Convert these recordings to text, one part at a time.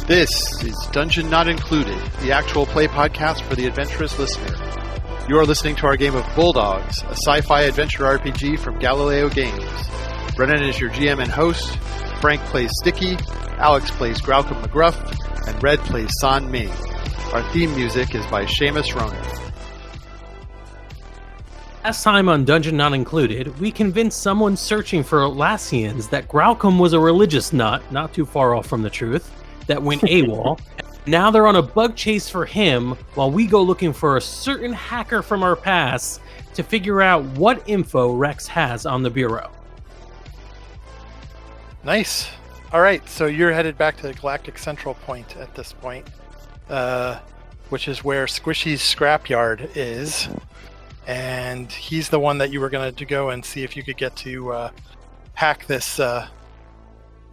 This is Dungeon Not Included, the actual play podcast for the adventurous listener. You are listening to our game of Bulldogs, a sci-fi adventure RPG from Galileo Games. Brennan is your GM and host, Frank plays Sticky, Alex plays Graucom McGruff, and Red plays San Ming. Our theme music is by Seamus Ronan. Last time on Dungeon Not Included, we convinced someone searching for Atlassians that Graucom was a religious nut, not too far off from the truth, that went AWOL. Now they're on a bug chase for him, while we go looking for a certain hacker from our past to figure out what info Rex has on the Bureau. Nice. All right, so you're headed back to the Galactic Central Point at this point, which is where Squishy's scrapyard is. And he's the one that you were going to go and see if you could get to hack this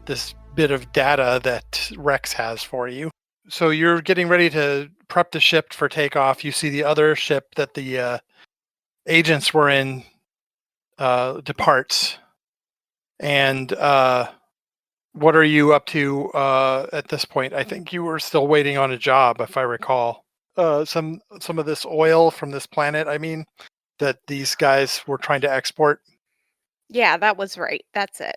this bit of data that Rex has for you. So you're getting ready to prep the ship for takeoff. You see the other ship that the agents were in departs. And what are you up to at this point? I think you were still waiting on a job, if I recall. Some of this oil from this planet, that these guys were trying to export. Yeah, that was right. That's it.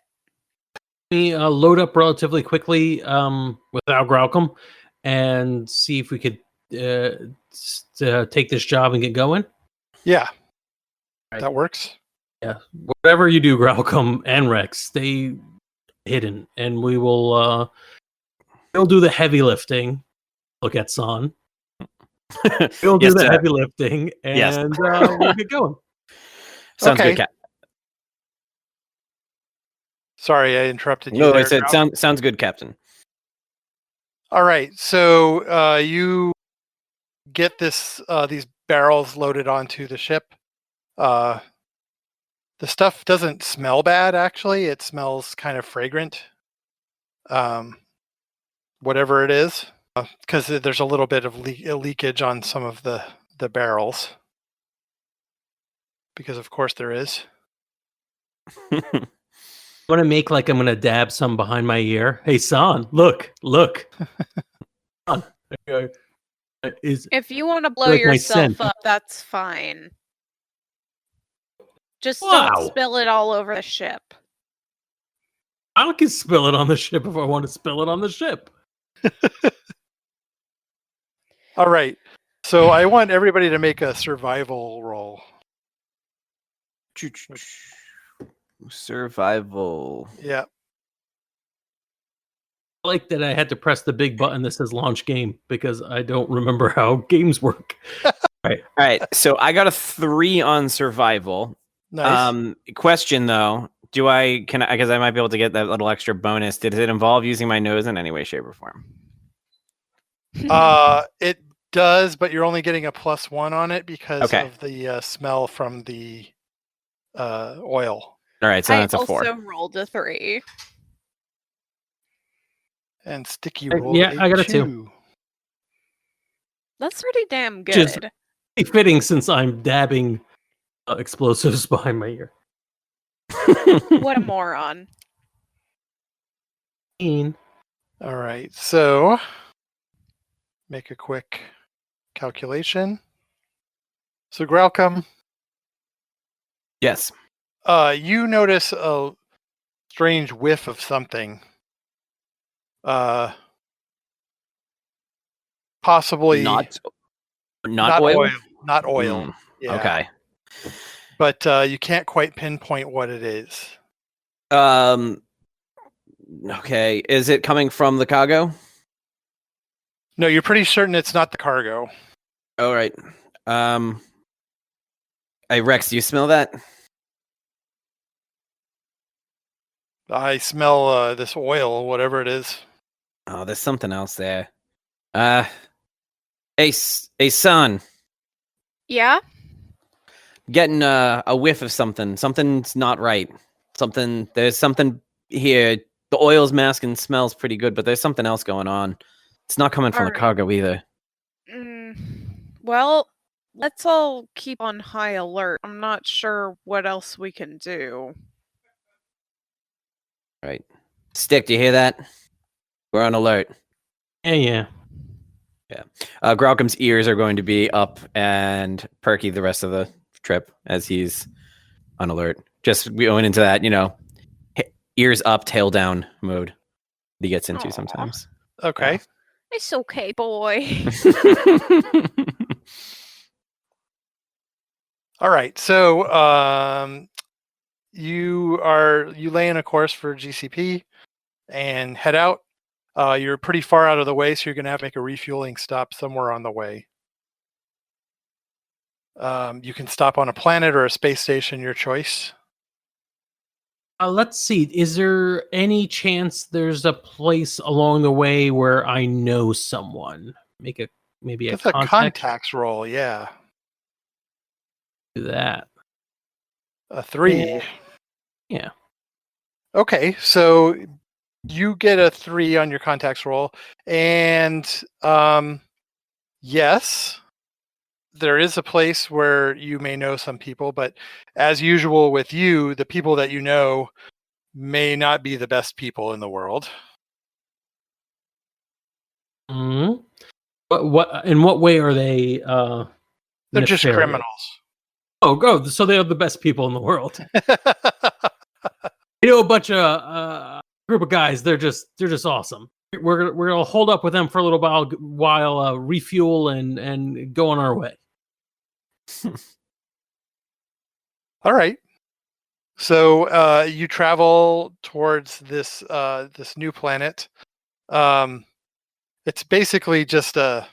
We load up relatively quickly without Graucom and see if we could take this job and get going. Yeah, right. That works. Yeah, whatever you do, Graucom and Rex, stay hidden, and we will we'll do the heavy lifting. Look at San. We'll do the heavy lifting, and we'll get going. Sounds good, Cap. Sorry, I interrupted you. No, I said sounds good, Captain. All right, so you get these barrels loaded onto the ship. The stuff doesn't smell bad, actually. It smells kind of fragrant. Whatever it is. Because there's a little bit of leakage on some of the barrels. Because of course there is. I want to make like I'm going to dab some behind my ear. Hey, San, look. If you want to blow yourself up, that's fine. Just don't spill it all over the ship. I can spill it on the ship if I want to spill it on the ship. All right. So I want everybody to make a survival roll. Survival. Yeah. I like that I had to press the big button that says launch game because I don't remember how games work. All right. So I got a 3 on survival. Nice. Question though, because I might be able to get that little extra bonus. Does it involve using my nose in any way, shape, or form? It does, but you're only getting a +1 on it because of the smell from the oil. All right, so that's a 4. I also rolled a 3. And Sticky rolled I got a 2. That's pretty damn good. Just fitting since I'm dabbing explosives behind my ear. What a moron. All right, so make a quick calculation. So Graucom. Yes. You notice a strange whiff of something. Possibly not oil. Not oil. Yeah. Okay. But you can't quite pinpoint what it is. Okay. Is it coming from the cargo? No, you're pretty certain it's not the cargo. All right. Hey, Rex, do you smell that? I smell this oil, whatever it is. Oh, there's something else there. Hey, son. Yeah? Getting a whiff of something. Something's not right. There's something here. The oil's masking smells pretty good, but there's something else going on. It's not coming from the cargo either. Well, let's all keep on high alert. I'm not sure what else we can do. Right. Stick, do you hear that? We're on alert. Yeah. Graucom's ears are going to be up and perky the rest of the trip as he's on alert. Just going into that, ears up, tail down mode that he gets into Aw. sometimes. Okay. It's okay, boy. All right. So you lay in a course for GCP and head out. You're pretty far out of the way, so you're going to have to make a refueling stop somewhere on the way. You can stop on a planet or a space station, your choice. Let's see. Is there any chance there's a place along the way where I know someone? Maybe a That's a contact. contacts roll, yeah. Do that. A 3. Yeah. Okay, so you get a 3 on your contacts roll, and yes, there is a place where you may know some people, but as usual with you, the people that you know may not be the best people in the world. Hmm. What? In what way are they? They're just nefarious? criminals. Oh, go. So they are the best people in the world. A bunch of group of guys. They're just awesome. We're gonna hold up with them for a little while refuel and go on our way. All right. So you travel towards this new planet. It's basically just a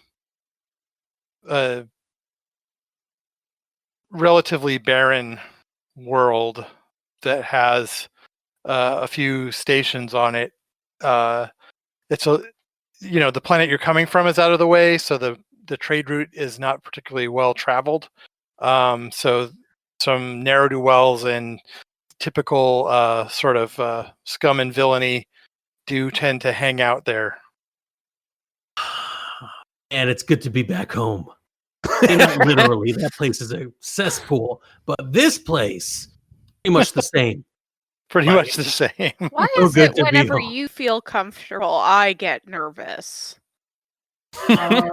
relatively barren world that has a few stations on it. It's the planet you're coming from is out of the way, so the trade route is not particularly well traveled. So some ne'er do wells and typical sort of scum and villainy do tend to hang out there. And it's good to be back home. Not literally, that place is a cesspool, but this place, pretty much the same. Pretty much the same. Why So is good it to be whenever home. you feel comfortable, I get nervous? I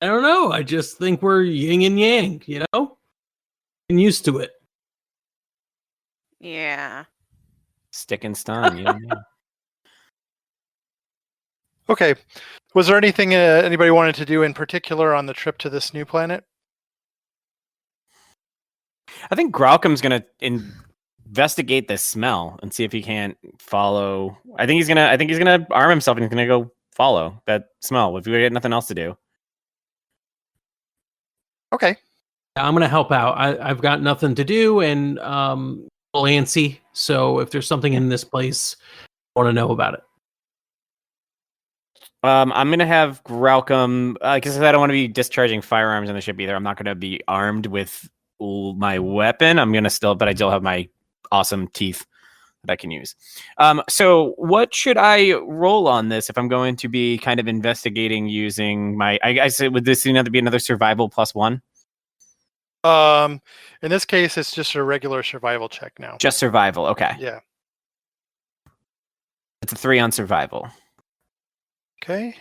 don't know. I just think we're yin and yang, and used to it. Yeah. Stick and stun. Yeah. Okay. Was there anything anybody wanted to do in particular on the trip to this new planet? I think Graucom's going to investigate the smell and see if he can't follow. I think he's gonna arm himself and he's gonna go follow that smell if we get nothing else to do. Okay. I'm gonna help out. I've got nothing to do and a little antsy. So if there's something in this place, I want to know about it. I'm gonna have Graucom because I don't want to be discharging firearms on the ship either. I'm not gonna be armed with my weapon. But I still have my awesome teeth that I can use. So what should I roll on this if I'm going to be kind of investigating using my? I said, would this have to be another survival +1? In this case, it's just a regular survival check now. Just survival. Okay. Yeah. It's a 3 on survival. Okay.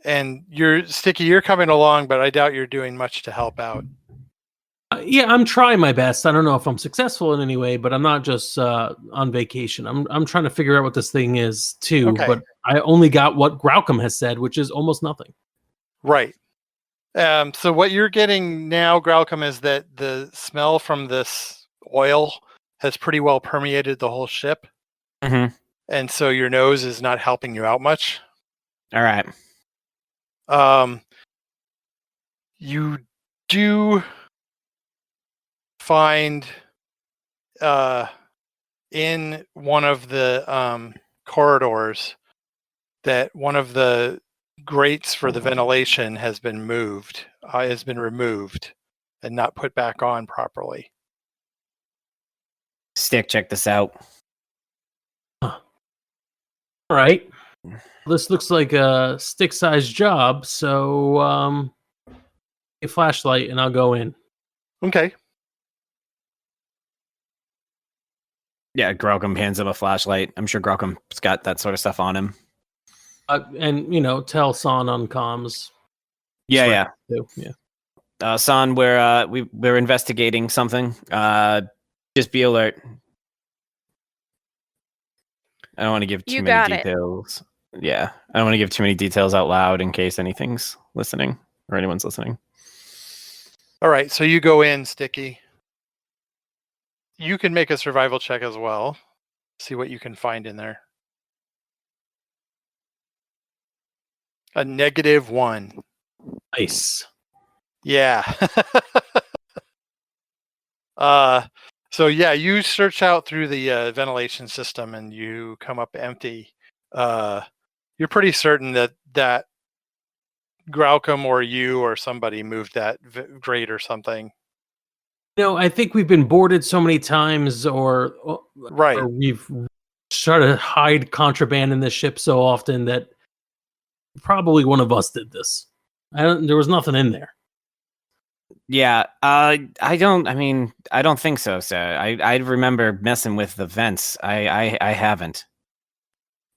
And you're coming along, but I doubt you're doing much to help out. Yeah, I'm trying my best. I don't know if I'm successful in any way, but I'm not just on vacation. I'm trying to figure out what this thing is too. Okay. But I only got what Graucom has said, which is almost nothing. Right. So what you're getting now, Graucom, is that the smell from this oil has pretty well permeated the whole ship. Mm-hmm. And so your nose is not helping you out much. All right. You do find in one of the corridors that one of the grates for the ventilation has been removed and not put back on properly. Stick, check this out. All right. This looks like a stick-sized job, so a flashlight and I'll go in. Okay. Yeah, Graucom hands him a flashlight. I'm sure Graucom's got that sort of stuff on him. And tell San on comms. Yeah. Too. Yeah. San, we're investigating something. Just be alert. I don't want to give too many details. Yeah, I don't want to give too many details out loud in case anything's listening or anyone's listening. All right, so you go in, Sticky. You can make a survival check as well. See what you can find in there. A -1. Nice. Yeah. So yeah, you search out through the ventilation system and you come up empty. You're pretty certain that Graucom or you or somebody moved that grate or something. I think we've been boarded so many times, or we've tried to hide contraband in the ship so often that probably one of us did this. There was nothing in there. Yeah, I don't think so, sir. I remember messing with the vents. I haven't.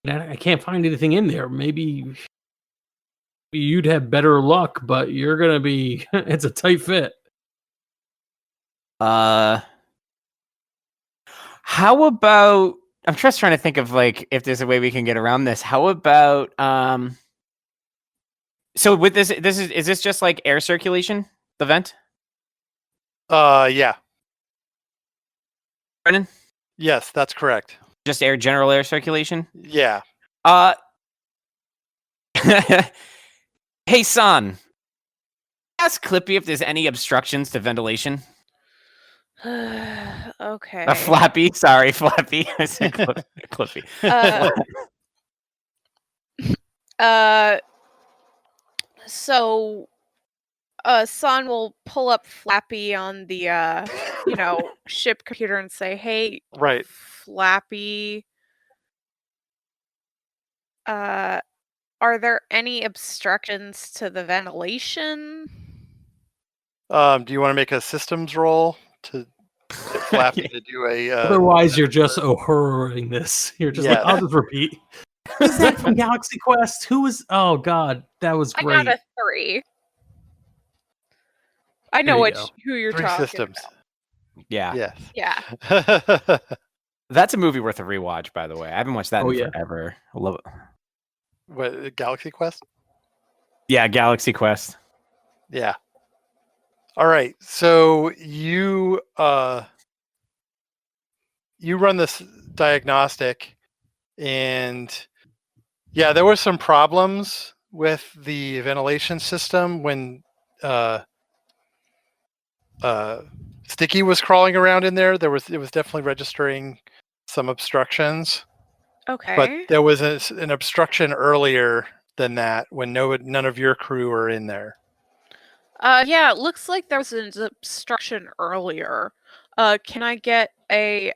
I can't find anything in there. Maybe you'd have better luck, but you're gonna be. It's a tight fit. How about? I'm just trying to think of if there's a way we can get around this. How about So with this is this just like air circulation? The vent? Yeah. Brennan? Yes, that's correct. Just general air circulation? Yeah. Hey, San. Ask Clippy if there's any obstructions to ventilation. Okay. Flappy. Sorry, Flappy. I said Clippy. So San will pull up Flappy on the ship computer and say, "Hey, Right. Flappy, are there any obstructions to the ventilation?" Do you want to make a systems roll to get Flappy to do a? Otherwise, you're just hurrying this. You're just I'll just repeat. Who's that from Galaxy Quest? Who was? Oh God, that was great. I got a 3. I know who you're 3 talking systems. about. Yeah. Yes. Yeah. That's a movie worth a rewatch, by the way. I haven't watched that in yeah. forever. I love it. What, Galaxy Quest? Yeah, Galaxy Quest. Yeah. All right. So you run this diagnostic, and yeah, there were some problems with the ventilation system when Sticky was crawling around in there. It was definitely registering some obstructions. Okay. But there was an obstruction earlier than that when none of your crew were in there. Yeah, it looks like there was an obstruction earlier. Can I get a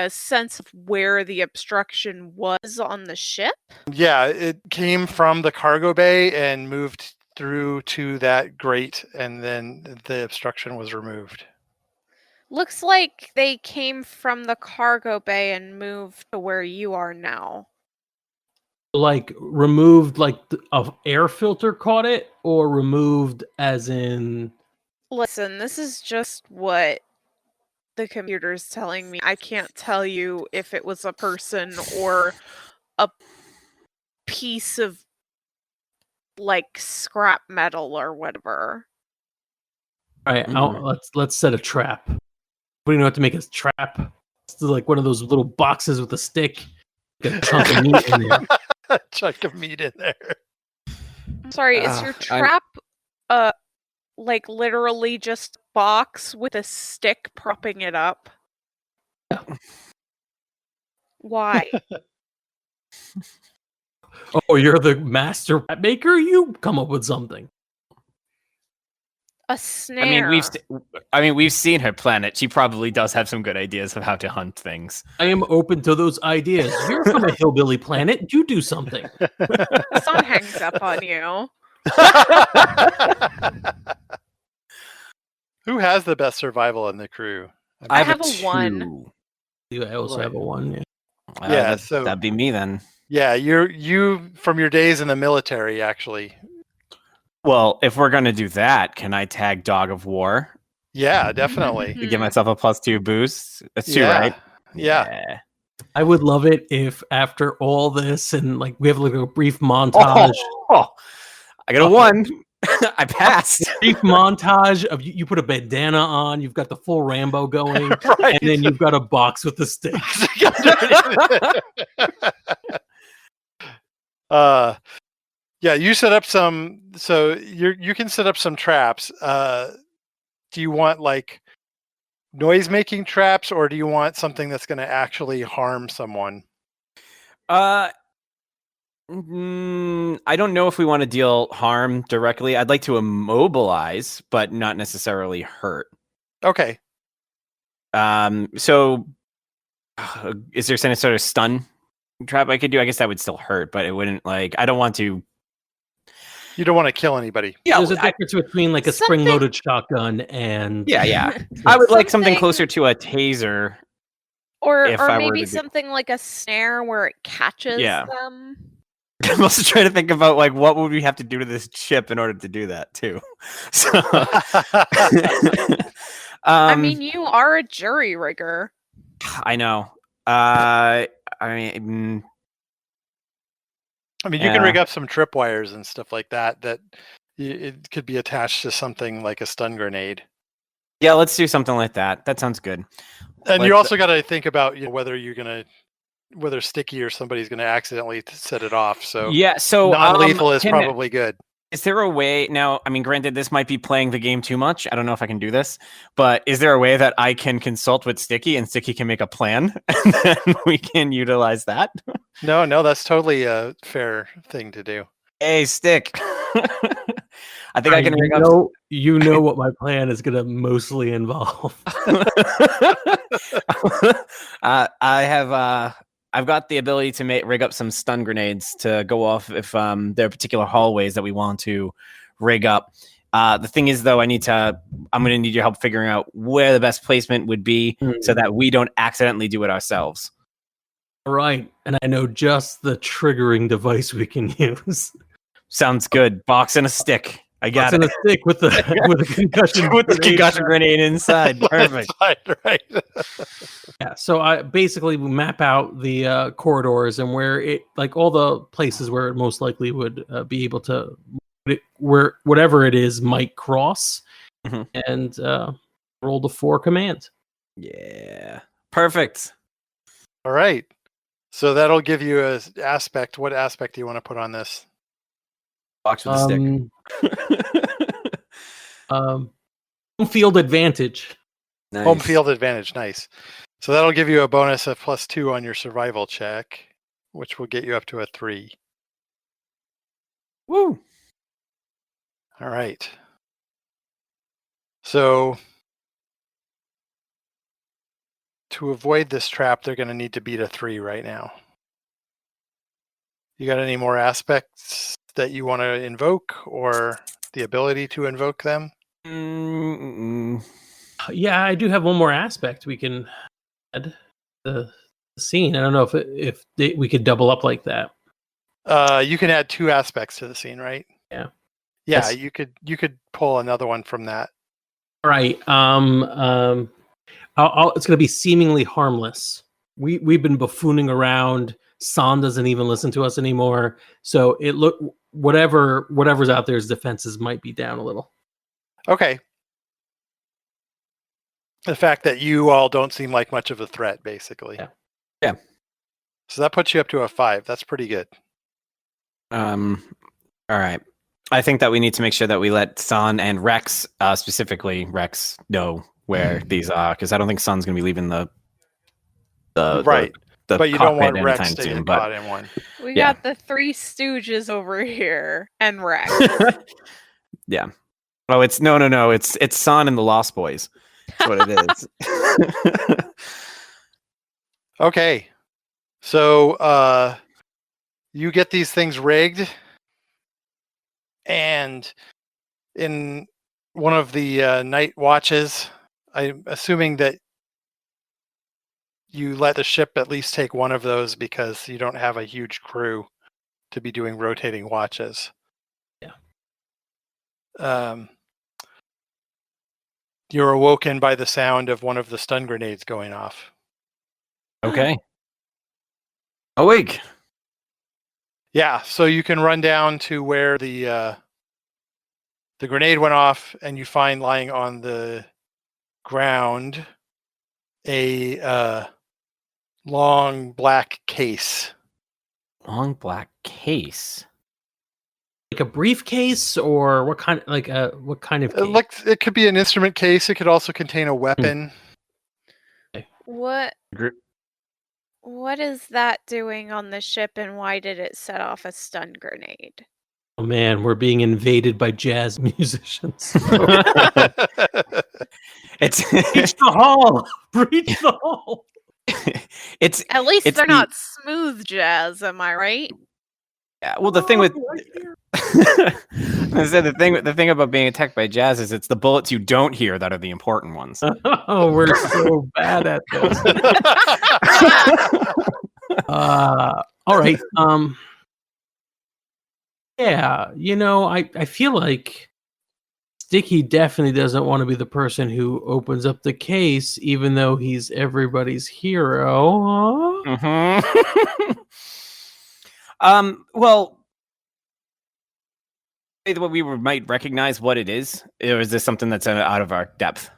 sense of where the obstruction was on the ship? Yeah, it came from the cargo bay and moved through to that grate, and then the obstruction was removed. Looks like they came from the cargo bay and moved to where you are now. Like removed, like a air filter caught it, or removed as in? Listen, this is just what the computer's telling me. I can't tell you if it was a person or a piece of scrap metal or whatever. All right, let's set a trap. What do you know how to make a trap? It's like one of those little boxes with a stick. Get a chunk of meat in there. A chunk of meat in there. I'm sorry, is your trap literally just a box with a stick propping it up? Yeah. Why? Oh, you're the master trap maker? You come up with something. A snare. We've seen her planet. She probably does have some good ideas of how to hunt things. I am open to those ideas. You're from a hillbilly planet. You do something. The sun hangs up on you. Who has the best survival in the crew? I have a two. 1. I also have a 1. Yeah. Yeah, so that'd be me then. yeah, you from your days in the military, actually. Well, if we're gonna do that, can I tag Dog of War Yeah, definitely. to give myself a +2 boost? That's 2, Yeah, right? yeah. I would love it if after all this and like we have like a brief montage, Oh, I got a 1. I passed. brief montage of you put a bandana on, you've got the full Rambo going, Right. and then you've got a box with the stick. Yeah, you set up some. So you can set up some traps. Do you want like noise making traps, or do you want something that's going to actually harm someone? I don't know if we want to deal harm directly. I'd like to immobilize, but not necessarily hurt. Okay. So is there some sort of stun trap I could do? I guess that would still hurt, but it wouldn't I don't want to. You don't want to kill anybody. Yeah, There's a difference between like a Something- spring-loaded shotgun and yeah. I would like something Something- closer to a taser. Or If I were maybe to do- something like a snare where it catches Yeah. them. I'm also trying to think about what would we have to do to this ship in order to do that too. So, I mean, you are a jury rigger. I know. I mean, I mean, you can rig up some tripwires and stuff like that. It could be attached to something like a stun grenade. yeah, let's do something like that. That sounds good. And you also got to think about whether Sticky or somebody's going to accidentally set it off. So Yeah, so non-lethal is probably good. Is there a way now? I mean, granted, this might be playing the game too much. I don't know if I can do this, but is there a way that I can consult with Sticky and Sticky can make a plan and then we can utilize that? No, that's totally a fair thing to do. Hey, Stick. I think I can rig up. You know what my plan is going to mostly involve. I've got the ability to rig up some stun grenades to go off if there are particular hallways that we want to rig up. The thing is, though, I'm going to need your help figuring out where the best placement would be so that we don't accidentally do it ourselves. Right, and I know just the triggering device we can use. Sounds good. Box and a stick. I got it. A stick with the concussion with the concussion grenade inside. Perfect. Right. Yeah, so I basically map out the corridors and where it, like all the places where it most likely would be able to, where whatever it is might cross, and roll the 4 command. Yeah, perfect. All right. So that'll give you a aspect. What aspect do you want to put on this? Box with a stick. Home field advantage. Nice. Home field advantage. Nice. So that'll give you a bonus of +2 on your survival check, which will get you up to a 3. Woo. All right. So to avoid this trap, they're going to need to beat a 3 right now. You got any more aspects that you want to invoke or the ability to invoke them? Yeah, I do have one more aspect we can add the scene. I don't know if we could double up like that. You can add 2 aspects to the scene, right? Yeah. Yeah, Yes. you could pull another one from that. All right. It's going to be seemingly harmless. We've been buffooning around. San doesn't even listen to us anymore. So whatever's out there's defenses might be down a little. Okay. The fact that you all don't seem like much of a threat, basically. Yeah. So that puts you up to a 5. That's pretty good. All right. I think that we need to make sure that we let San and Rex, specifically Rex, know where these are, because I don't think San's going to be leaving the Right. the But you don't want cockpit Rex anytime to soon, get but- caught in one. We Yeah. got the 3 stooges over here and Rex. Yeah. Oh, it's no. It's San and the Lost Boys. That's what it is. Okay. So you get these things rigged, and in one of the night watches, I'm assuming that you let the ship at least take one of those because you don't have a huge crew to be doing rotating watches. Yeah. You're awoken by the sound of one of the stun grenades going off. Okay. Awake. Yeah, so you can run down to where the grenade went off, and you find lying on the ground a long black case. Long black case. Like a briefcase, or what kind? What kind of case? It could be an instrument case. It could also contain a weapon. What is that doing on the ship, and why did it set off a stun grenade? Oh man, we're being invaded by jazz musicians. It's Breach the hall! Breach the hall! it's At least it's they're the- not smooth jazz, am I right? yeah, well the thing with I said the thing about being attacked by jazz is it's the bullets you don't hear that are the important ones. Oh, we're so bad at this. All right. Yeah, I feel like Sticky definitely doesn't want to be the person who opens up the case, even though he's everybody's hero. Mm-hmm. Well, we might recognize what it is, or is this something that's out of our depth?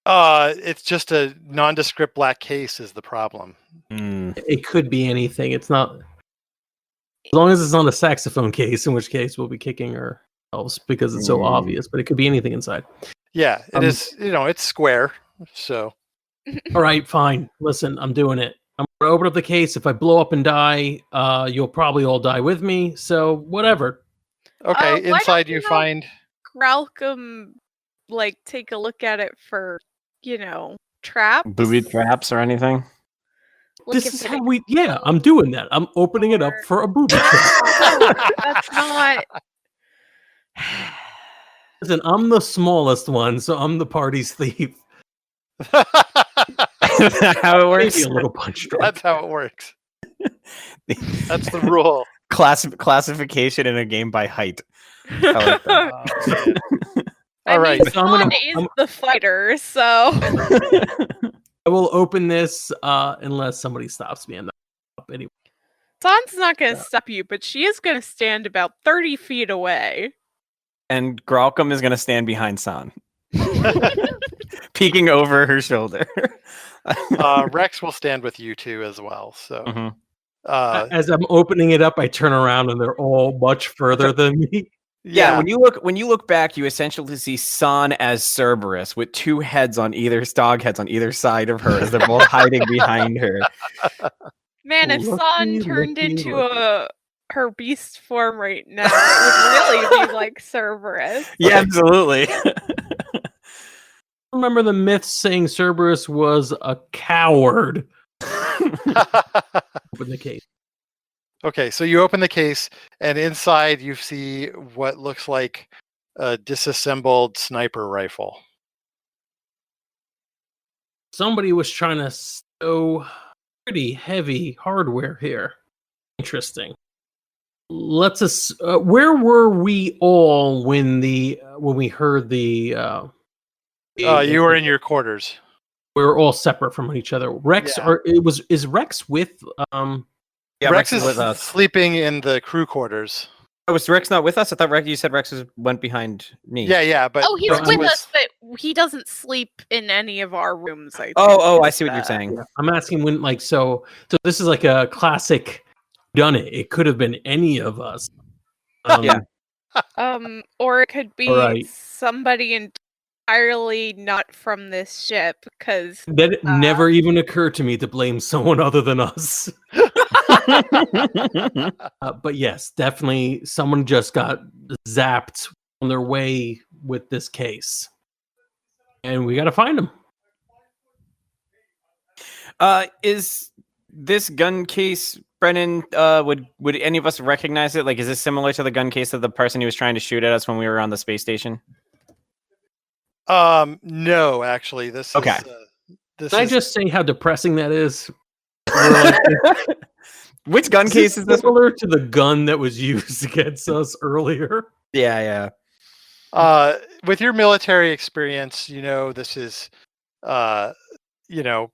It's just a nondescript black case is the problem. It could be anything. It's not, as long as it's not a saxophone case, in which case we'll be kicking ourselves because it's so obvious. But it could be anything inside. Yeah, it is. It's square. So, all right, fine. Listen, I'm doing it. I'm gonna open up the case. If I blow up and die, you'll probably all die with me. So whatever. Okay, Why inside don't you find. Gralcom, take a look at it for, traps. Booby traps or anything? Look This if is it how I'm doing that. I'm opening it up for a booby trap. That's not. Listen, I'm the smallest one, so I'm the party's thief. How it works? Maybe a little punch drunk. That's how it works. That's the rule. Classification in a game by height. I like that. I All right. mean, So I'm Sean is the fighter, so. I will open this unless somebody stops me. I'm not up anyway. San's not going to stop you, but she is going to stand about 30 feet away. And Gralcom is going to stand behind San, peeking over her shoulder. Rex will stand with you two as well. So, Mhm. As I'm opening it up, I turn around and they're all much further than me. Yeah, when you look back, you essentially see San as Cerberus with two heads on dog heads on either side of her as they're both hiding behind her. Man, if Lucky, San turned lucky, into lucky. her beast form right now, it would really be like Cerberus. Yeah, absolutely. Remember the myth saying Cerberus was a coward. Open the case. Okay, so you open the case, and inside you see what looks like a disassembled sniper rifle. Somebody was trying to stow pretty heavy hardware here. Interesting. Where were we all when we heard the? You were in your quarters. We were all separate from each other. Rex, Yeah. is Rex with? Yeah, Rex is is with us. sleeping in the crew quarters. Oh, was Rex not with us? I thought you said Rex went behind me. Yeah, but Oh, he's Rex with was- us, but he doesn't sleep in any of our rooms. I think. Oh, I see what you're saying. I'm asking when, so this is like a classic. Done it. It could have been any of us. Yeah. Or it could be Alright. somebody entirely not from this ship, because That it never even occurred to me to blame someone other than us. But yes, definitely someone just got zapped on their way with this case. And we got to find them. Is this gun case, Brennan? Would any of us recognize it? Like, is this similar to the gun case of the person who was trying to shoot at us when we were on the space station? No, actually, this this Can I is just say how depressing that is? We're like, Which gun case is this? similar to the gun that was used against us earlier? Yeah. with your military experience, this is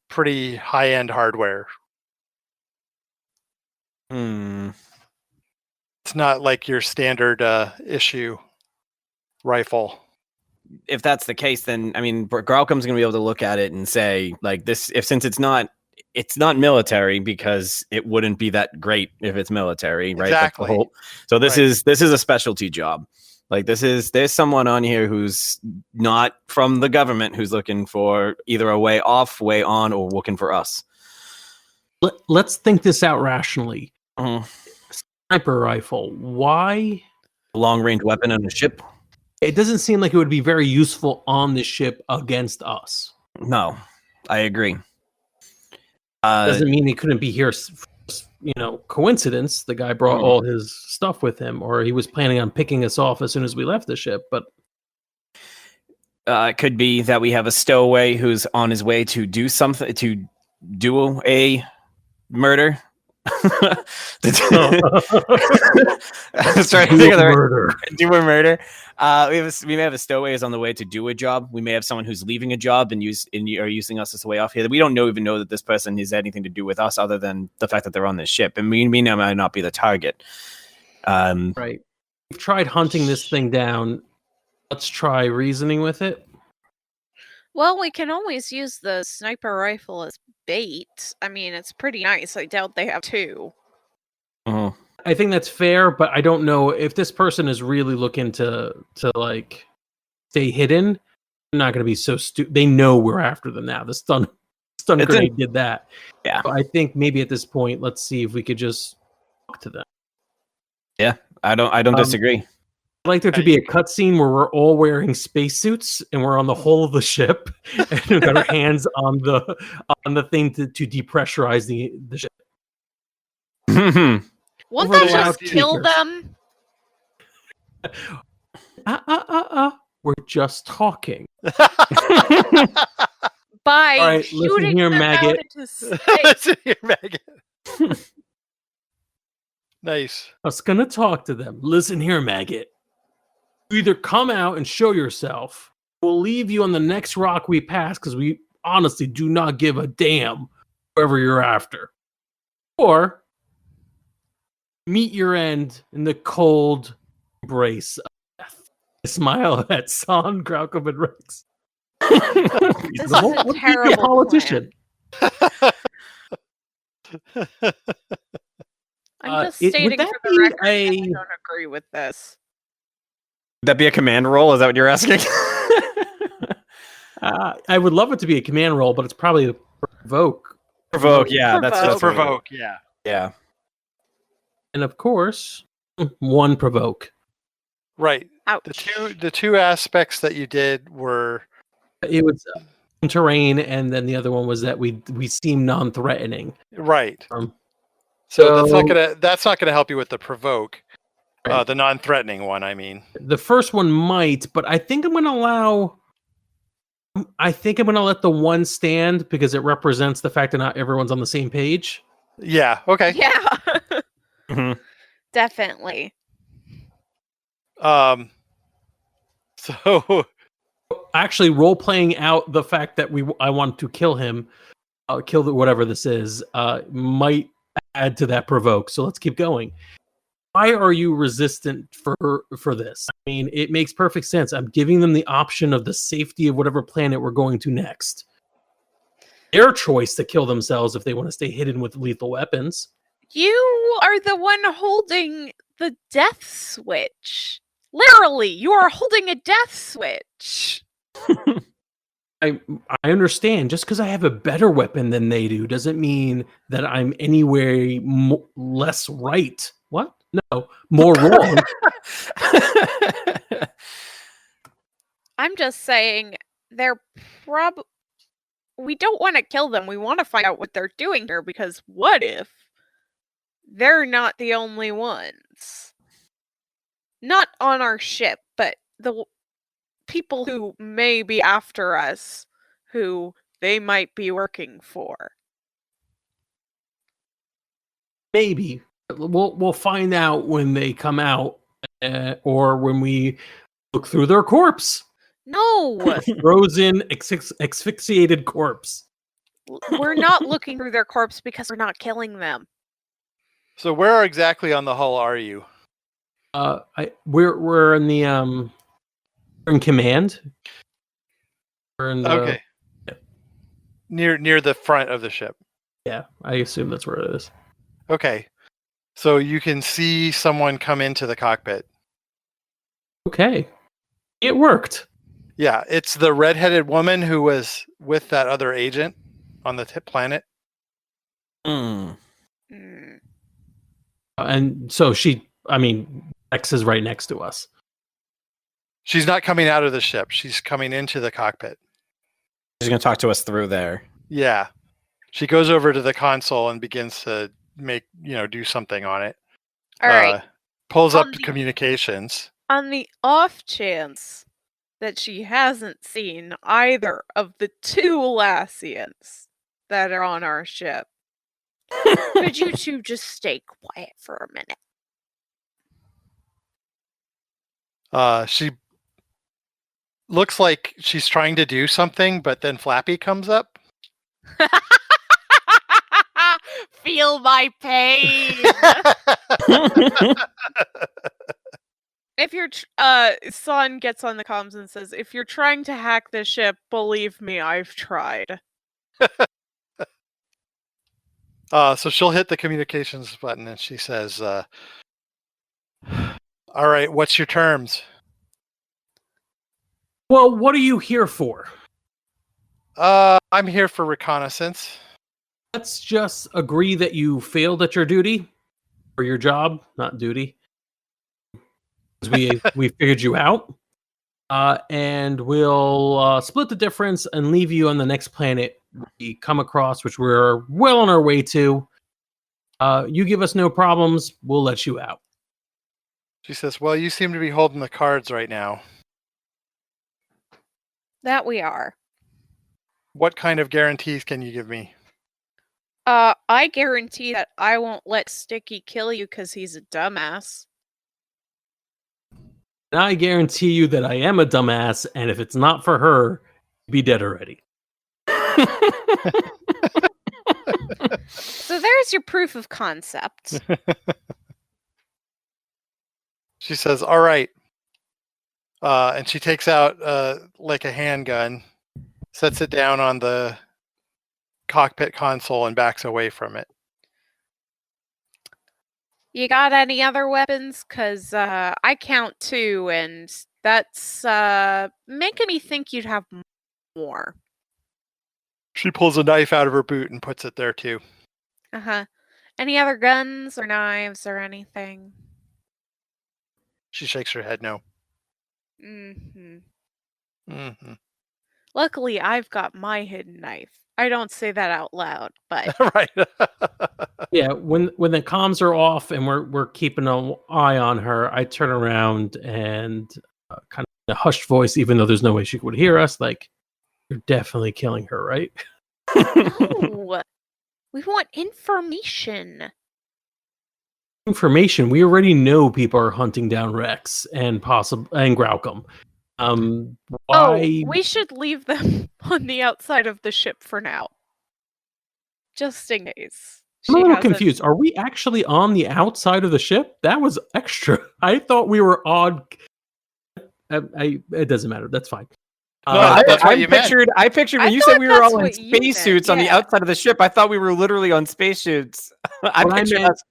pretty high-end hardware. Hmm. It's not like your standard issue rifle. If that's the case, then I mean, Graucom's gonna be able to look at it and say, like, this. Since it's not military, because it wouldn't be that great if it's military, right? That's the Exactly. whole. So this Right. is a specialty job. Like there's someone on here who's not from the government who's looking for either a way off, way on, or looking for us. Let's think this out rationally. Mhm. Sniper rifle. Why? Long range weapon on a ship. It doesn't seem like it would be very useful on the ship against us. No, I agree. Doesn't mean he couldn't be here. Coincidence. The guy brought all his stuff with him, or he was planning on picking us off as soon as we left the ship. But it could be that we have a stowaway who's on his way to do something, to do a murder. I was trying to think of the murder. Do a murder. We may have a stowaway who's on the way to do a job. We may have someone who's leaving a job and are using us as a way off here. We don't even know that this person has anything to do with us other than the fact that they're on this ship. And we might not be the target. Right. We've tried hunting this thing down. Let's try reasoning with it. Well, we can always use the sniper rifle as bait. I mean, it's pretty nice. I doubt they have two. I think that's fair, but I don't know if this person is really looking to like stay hidden. They're not going to be so stupid. They know we're after them now. The stun grenade did that. Yeah. So I think maybe at this point, let's see if we could just talk to them. Yeah, I don't disagree. I'd like there to be a cutscene where we're all wearing spacesuits and we're on the hull of the ship and we've got our hands on the thing to depressurize the ship. Won't Over that the just kill loudspeakers. them? We're just talking. By All right, shooting listen here, them maggot. out into space. Listen here, maggot. Nice. I was gonna talk to them. Listen here, maggot. You either come out and show yourself, we'll leave you on the next rock we pass because we honestly do not give a damn whoever you're after. Or meet your end in the cold embrace of death. I smile at Son, Graucom, and Rex. This is a terrible politician. I'm just would stating that for the be record that I a- don't agree with this. Would that be a command roll? Is that what you're asking? I would love it to be a command roll, but it's probably a provoke. Provoke, yeah, that's Provoke. Provoke, yeah. Yeah. And of course, one provoke. Right. Ouch. The two aspects that you did were It was terrain, and then the other one was that we seem non-threatening. right. So that's not gonna help you with the provoke. Right. The non-threatening one, I mean. The first one might, but I think I'm going to let the one stand because it represents the fact that not everyone's on the same page. Yeah, okay. Yeah, Mhm. definitely. So Actually, role playing out the fact that I want to kill him, whatever this is, might add to that provoke. So let's keep going. Why are you resistant for this? I mean, it makes perfect sense. I'm giving them the option of the safety of whatever planet we're going to next. Their choice to kill themselves if they want to stay hidden with lethal weapons. You are the one holding the death switch. Literally, you are holding a death switch. I understand. Just because I have a better weapon than they do doesn't mean that I'm anywhere less right. What? No, more wrong. I'm just saying they're we don't want to kill them. We want to find out what they're doing here because what if they're not the only ones? Not on our ship, but the people who may be after us who they might be working for. Maybe we'll find out when they come out, or when we look through their corpse. No, Frozen, asphyxiated corpse. we're not looking through their corpse because we're not killing them. So where exactly on the hull are you? We're in the we're in command. We're in the, Okay. Near the front of the ship. Yeah, I assume that's where it is. Okay. So you can see someone come into the cockpit. Okay, it worked. Yeah, it's the redheaded woman who was with that other agent on the planet. Hmm. Mm. And so X is right next to us. She's not coming out of the ship. She's coming into the cockpit. She's going to talk to us through there. Yeah. She goes over to the console and begins to do something on it. All right. Pulls On up the- communications. On the off chance that she hasn't seen either of the two Lassians that are on our ship, could you two just stay quiet for a minute? She looks like she's trying to do something, but then Flappy comes up. Feel my pain. If your son gets on the comms and says, "If you're trying to hack the ship, believe me, I've tried." So she'll hit the communications button and she says, "All right, what's your terms?" Well, what are you here for? I'm here for reconnaissance. Let's just agree that you failed at your duty, or your job, not duty. We figured you out, and we'll split the difference and leave you on the next planet we come across, which we're well on our way to. You give us no problems, we'll let you out. She says, "Well, you seem to be holding the cards right now. That we are. What kind of guarantees can you give me?" I guarantee that I won't let Sticky kill you because he's a dumbass. And I guarantee you that I am a dumbass, and if it's not for her, be dead already. So there's your proof of concept. She says, "All right." And she takes out like a handgun, sets it down on the cockpit console and backs away from it. You got any other weapons? Because I count 2, and that's making me think you'd have more. She pulls a knife out of her boot and puts it there too. Uh-huh. Any other guns or knives or anything? She shakes her head no. Mm-hmm. Mm-hmm. Luckily, I've got my hidden knife. I don't say that out loud, but Right. Yeah, when the comms are off and we're keeping an eye on her, I turn around and kind of in a hushed voice, even though there's no way she would hear us, like, "You're definitely killing her, right?" no. We want information. Information. We already know people are hunting down Rex and Graucom. Why? We should leave them on the outside of the ship for now. Just in case. I'm a little confused. Are we actually on the outside of the ship? That was extra. I thought we were on. It doesn't matter. That's fine. No, that's what you meant. I pictured when I you said thought we were all that's in what you meant, spacesuits on the yeah. outside of the ship. I thought we were literally on spacesuits. I What I pictured meant- us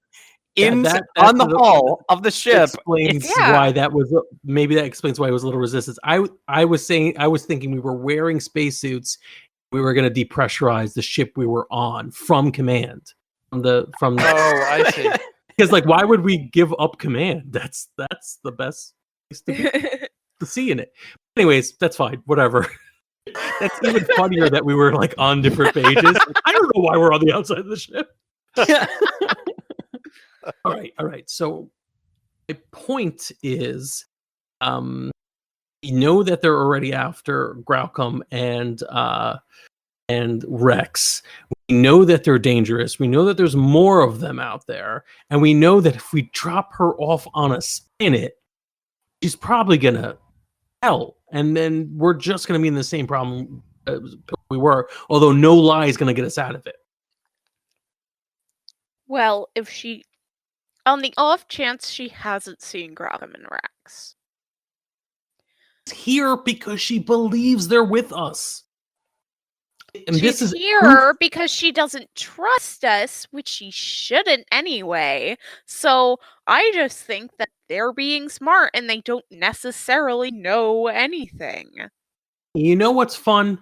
in that- on the that's hull of the ship. explains Yeah. why that was. Maybe that explains why it was a little resistance. I was thinking we were wearing spacesuits. We were going to depressurize the ship we were on from command. From Oh, I see. because like why would we give up command? That's the best place to see in it. Anyways, that's fine. Whatever. That's even funnier that we were like on different pages. Like, I don't know why we're on the outside of the ship. All right. So my point is, you know that they're already after Graucom and and Rex. We know that they're dangerous. We know that there's more of them out there. And we know that if we drop her off on a planet, she's probably going to hell. And then we're just going to be in the same problem as we were, although no lie is going to get us out of it. Well, if she, on the off chance she hasn't seen Graham and Rex. She's here because she believes they're with us. And She's this is here because she doesn't trust us, which she shouldn't anyway. So I just think that they're being smart and they don't necessarily know anything. You know what's fun?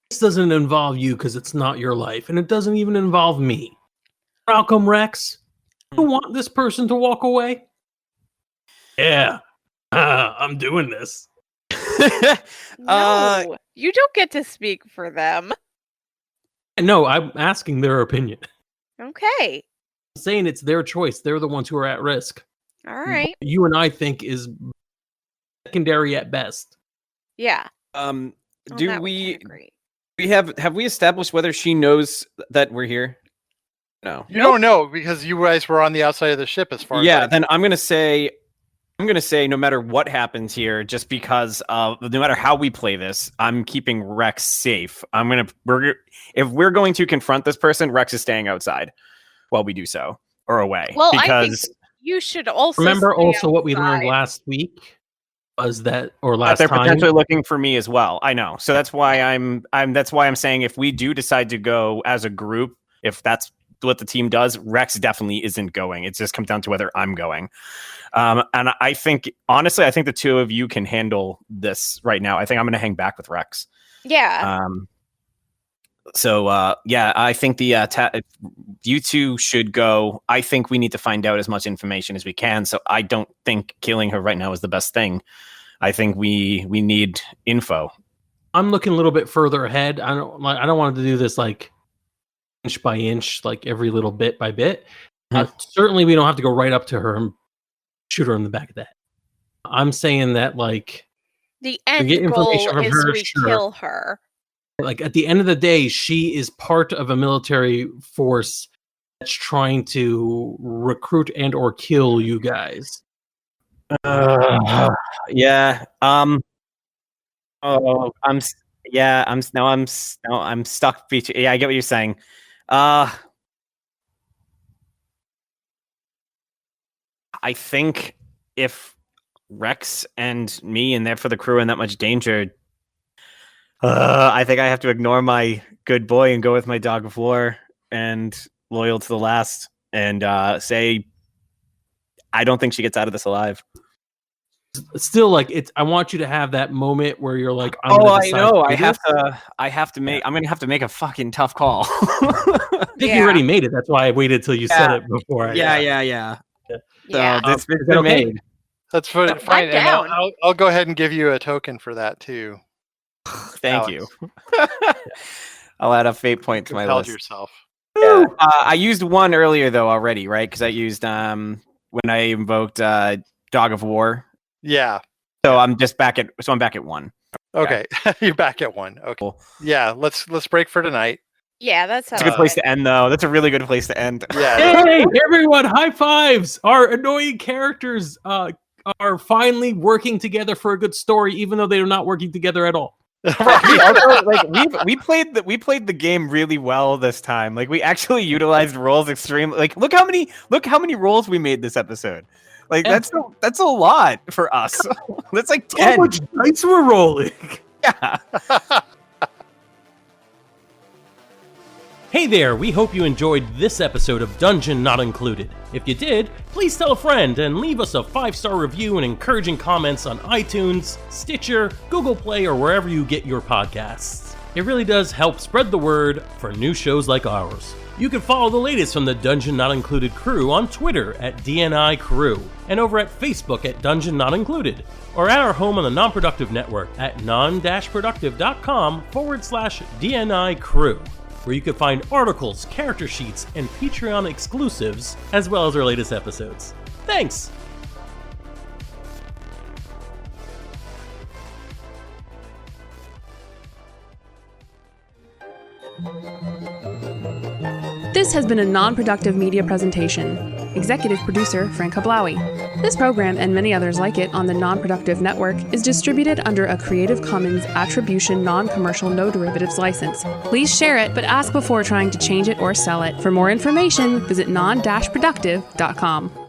This doesn't involve you because it's not your life, and it doesn't even involve me. Malcolm Rex, you want this person to walk away? Yeah, I'm doing this. No, you don't get to speak for them. No, I'm asking their opinion. Okay. I'm saying it's their choice. They're the ones who are at risk. All right. What you and I think is secondary at best. Yeah. Do can we agree. have we established whether she knows that we're here? No. You don't know because you guys were on the outside of the ship as far as Yeah, then I'm gonna say no matter what happens here, just because no matter how we play this, I'm keeping Rex safe. If we're going to confront this person, Rex is staying outside while we do so, or away. Well, because I think you should also remember stay also what we learned outside. last week was that, or that last they're time. potentially looking for me as well. I know, so that's why I'm saying if we do decide to go as a group, if that's what the team does, Rex definitely isn't going. It just comes down to whether I'm going. And I think, honestly, I think the two of you can handle this right now. I think I'm going to hang back with Rex. Yeah. I think you two should go. I think we need to find out as much information as we can. So I don't think killing her right now is the best thing. I think we need info. I'm looking a little bit further ahead. I don't want to do this like inch by inch, like every little bit by bit. Certainly, we don't have to go right up to her and shoot her in the back of the head. I'm saying that like the end get goal information from is her, we sure. kill her. Like at the end of the day, she is part of a military force that's trying to recruit and or kill you guys. Yeah. Oh, I'm stuck. Yeah, I get what you're saying. I think if Rex and me and therefore the crew are in that much danger, I think I have to ignore my good boy and go with my dog of war and loyal to the last and say I don't think she gets out of this alive. Still, like I want you to have that moment where you're like, I know. I have to make. I'm gonna have to make a fucking tough call. I think you already made it. That's why I waited till you said it before. Yeah. Yeah. So this has been made. That's fine. And I'll go ahead and give you a token for that too. Thank you. I'll add a fate point to my list. Yourself. Yeah. I used one earlier though already, right? Because I used when I invoked Dog of War. Yeah. So I'm back at one. Okay. You're back at one. Okay. Cool. Yeah. Let's break for tonight. Yeah, that's a good place to end, though. That's a really good place to end. Yeah. Hey, everyone! High fives! Our annoying characters are finally working together for a good story, even though they are not working together at all. we played the game really well this time. Like we actually utilized roles extremely. Like look how many rolls we made this episode. Like that's a lot for us. That's like 10. How much dice we're rolling? Yeah. Hey there, we hope you enjoyed this episode of Dungeon Not Included. If you did, please tell a friend and leave us a 5-star review and encouraging comments on iTunes, Stitcher, Google Play, or wherever you get your podcasts. It really does help spread the word for new shows like ours. You can follow the latest from the Dungeon Not Included crew on Twitter at DNI Crew, and over at Facebook at Dungeon Not Included, or at our home on the Non-Productive Network at Non-Productive.com/DNI Crew, where you can find articles, character sheets, and Patreon exclusives, as well as our latest episodes. Thanks! This has been a non-productive media presentation. Executive producer Frank Hablawi. This program and many others like it on the Non-Productive Network is distributed under a Creative Commons Attribution Non-Commercial No Derivatives license. Please share it, but ask before trying to change it or sell it. For more information, visit non-productive.com.